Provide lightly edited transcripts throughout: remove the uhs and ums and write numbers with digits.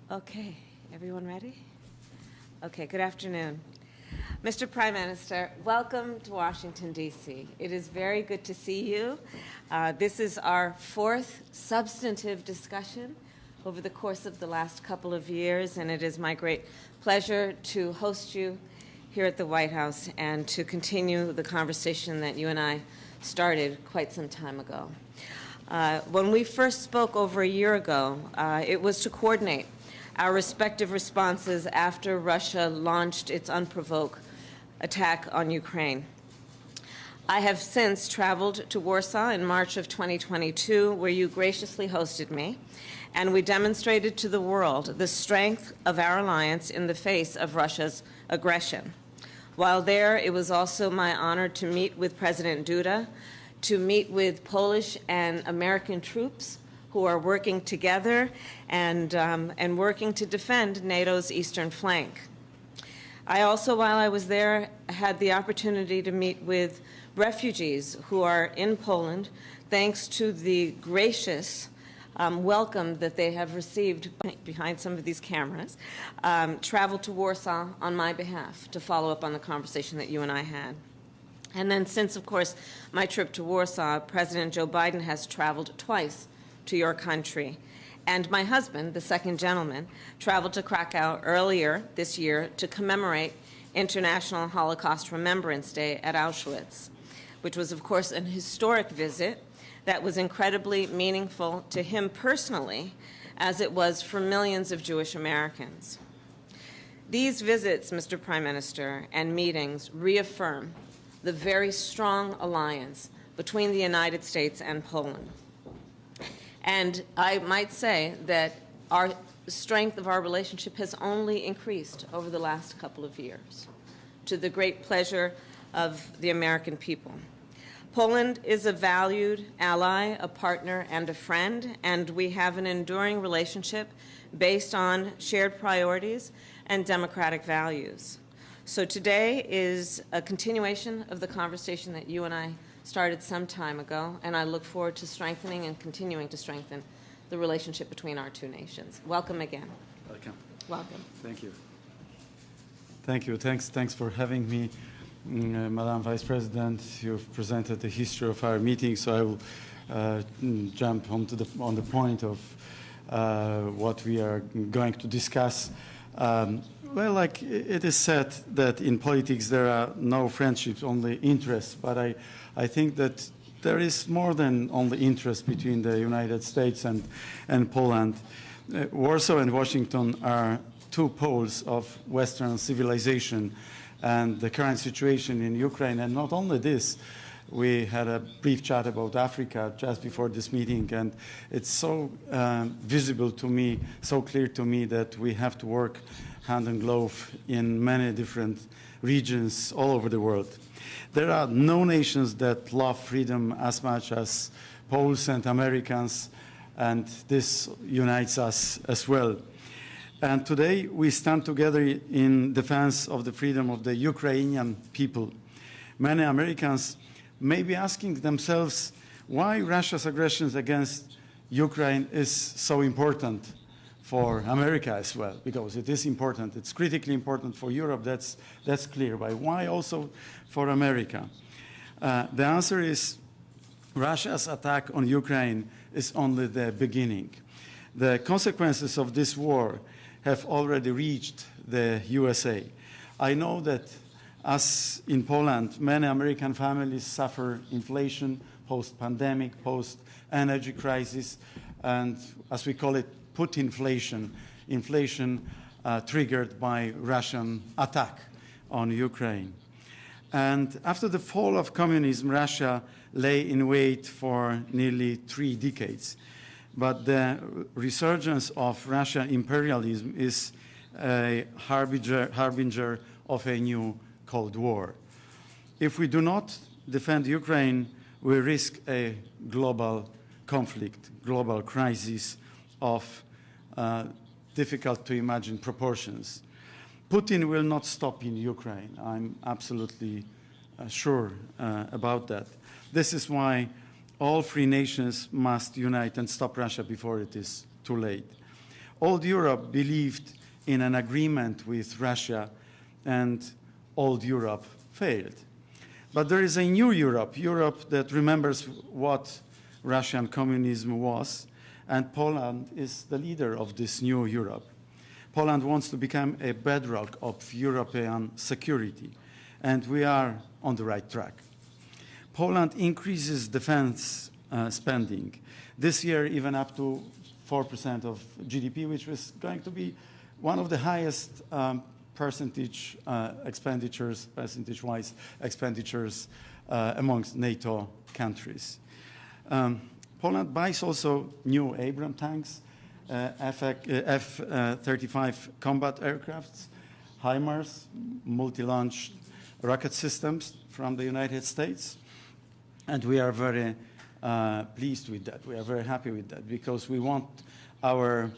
Okay, everyone ready? Okay, good afternoon. Mr. Prime Minister, welcome to Washington, D.C. It is very good to see you. This is our fourth substantive discussion over the course of the last couple of years, and it is my great pleasure to host you here at the White House and to continue the conversation that you and I started quite some time ago. When we first spoke over a year ago, it was to coordinate our respective responses after Russia launched its unprovoked attack on Ukraine. I have since traveled to Warsaw in March of 2022, where you graciously hosted me, and we demonstrated to the world the strength of our alliance in the face of Russia's aggression. While there, it was also my honor to meet with President Duda, to meet with Polish and American troops who are working together and working to defend NATO's eastern flank. I also, while I was there, had the opportunity to meet with refugees who are in Poland, thanks to the gracious welcome that they have received behind some of these cameras, traveled to Warsaw on my behalf to follow up on the conversation that you and I had. And then since, of course, my trip to Warsaw, President Joe Biden has traveled twice to your country. And my husband, the second gentleman, traveled to Krakow earlier this year to commemorate International Holocaust Remembrance Day at Auschwitz, which was, of course, an historic visit that was incredibly meaningful to him personally, as it was for millions of Jewish Americans. These visits, Mr. Prime Minister, and meetings reaffirm the very strong alliance between the United States and Poland. And I might say that our strength of our relationship has only increased over the last couple of years, to the great pleasure of the American people. Poland is a valued ally, a partner, and a friend, and we have an enduring relationship based on shared priorities and democratic values. So today is a continuation of the conversation that you and I started some time ago, and I look forward to strengthening and continuing to strengthen the relationship between our two nations. Welcome again. Welcome. Welcome. Thank you. Thank you. Thanks for having me, Madam Vice President. You've presented the history of our meeting, so I will jump on the point of what we are going to discuss. Well, like it is said that in politics there are no friendships, only interests, but I think that there is more than only interest between the United States and Poland. Warsaw and Washington are two poles of Western civilization, and the current situation in Ukraine, and not only this, we had a brief chat about Africa just before this meeting, and it's so visible to me, so clear to me that we have to work hand in glove in many different regions all over the world. There are no nations that love freedom as much as Poles and Americans, and this unites us as well. And today we stand together in defense of the freedom of the Ukrainian people. Many Americans may be asking themselves why Russia's aggression against Ukraine is so important for America as well, because it is important. It's critically important for Europe, that's clear. But why also for America? The answer is Russia's attack on Ukraine is only the beginning. The consequences of this war have already reached the USA. I know that as in Poland, many American families suffer inflation, post-pandemic, post-energy crisis, and as we call it, Putinflation, inflation triggered by Russian attack on Ukraine. And after the fall of communism, Russia lay in wait for nearly 3 decades. But the resurgence of Russian imperialism is a harbinger of a new Cold War. If we do not defend Ukraine, we risk a global conflict, global crisis of difficult to imagine proportions. Putin will not stop in Ukraine. I'm absolutely sure about that. This is why all free nations must unite and stop Russia before it is too late. Old Europe believed in an agreement with Russia, and old Europe failed. But there is a new Europe, Europe that remembers what Russian communism was, and Poland is the leader of this new Europe. Poland wants to become a bedrock of European security, and we are on the right track. Poland increases defense spending. This year, even up to 4% of GDP, which was going to be one of the highest percentage-wise expenditures amongst NATO countries. Poland buys also new Abrams tanks, F-35 combat aircrafts, HIMARS, multi-launch rocket systems from the United States. And we are very pleased with that. We are very happy with that because we want our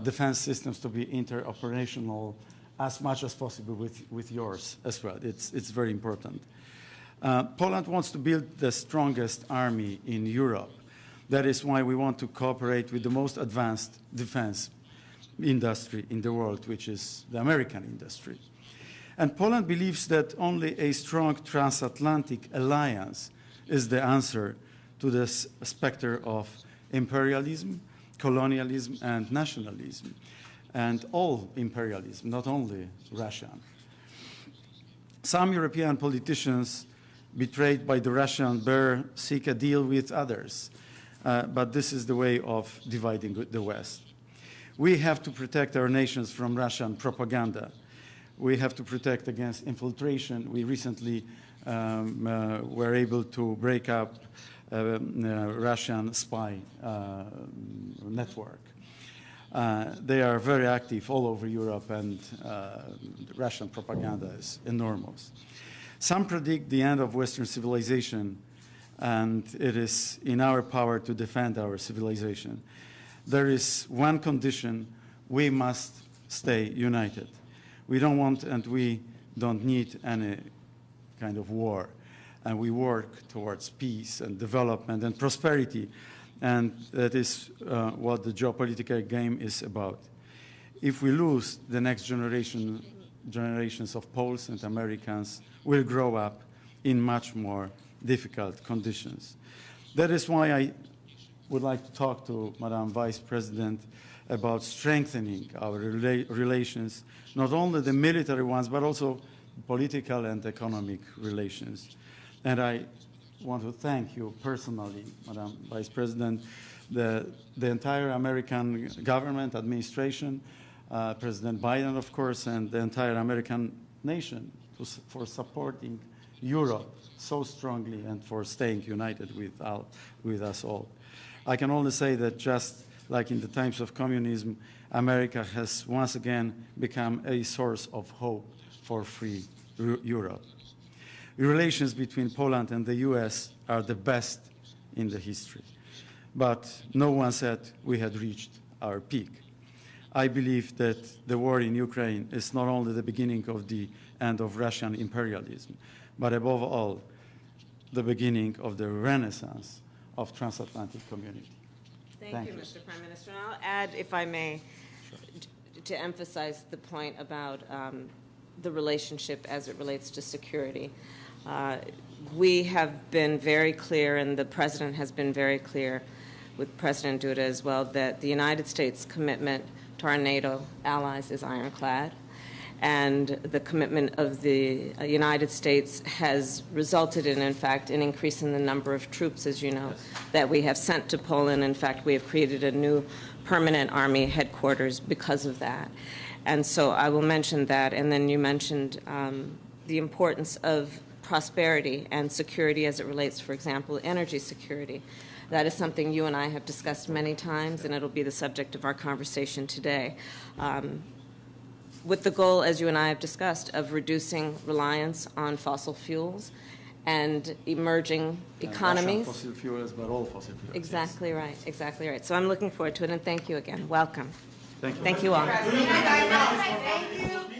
defense systems to be interoperational as much as possible with yours as well. It's very important. Poland wants to build the strongest army in Europe. That is why we want to cooperate with the most advanced defense industry in the world, which is the American industry. And Poland believes that only a strong transatlantic alliance is the answer to this specter of imperialism, colonialism, and nationalism, and all imperialism, not only Russian. Some European politicians betrayed by the Russian bear seek a deal with others, but this is the way of dividing the West. We have to protect our nations from Russian propaganda. We have to protect against infiltration. We recently were able to break up Russian spy network. They are very active all over Europe, and Russian propaganda is enormous. Some predict the end of Western civilization, and it is in our power to defend our civilization. There is one condition: we must stay united. We don't want and we don't need any kind of war. And we work towards peace and development and prosperity. And that is what the geopolitical game is about. If we lose, the next generations of Poles and Americans will grow up in much more difficult conditions. That is why I would like to talk to Madam Vice President about strengthening our relations, not only the military ones, but also political and economic relations. And I want to thank you personally, Madam Vice President, the entire American government, administration, President Biden, of course, and the entire American nation for supporting Europe so strongly and for staying united with us all. I can only say that just like in the times of communism, America has once again become a source of hope for free Europe. The relations between Poland and the US are the best in the history. But no one said we had reached our peak. I believe that the war in Ukraine is not only the beginning of the end of Russian imperialism, but above all, the beginning of the renaissance of transatlantic community. Thank you, Mr. Prime Minister. And I'll add, if I may, to emphasize the point about the relationship as it relates to security. We have been very clear, and the President has been very clear with President Duda as well, that the United States' commitment to our NATO allies is ironclad. And the commitment of the United States has resulted in fact, an increase in the number of troops, as you know, that we have sent to Poland. In fact, we have created a new permanent army headquarters because of that. And so I will mention that. And then you mentioned the importance of prosperity and security as it relates, for example, energy security. That is something you and I have discussed many times, and it'll be the subject of our conversation today. With the goal, as you and I have discussed, of reducing reliance on fossil fuels and emerging economies. Fossil fuels, but all fossil fuels. Exactly right, exactly right. So I'm looking forward to it, and thank you again. Welcome. Thank you. Thank you all. Thank you.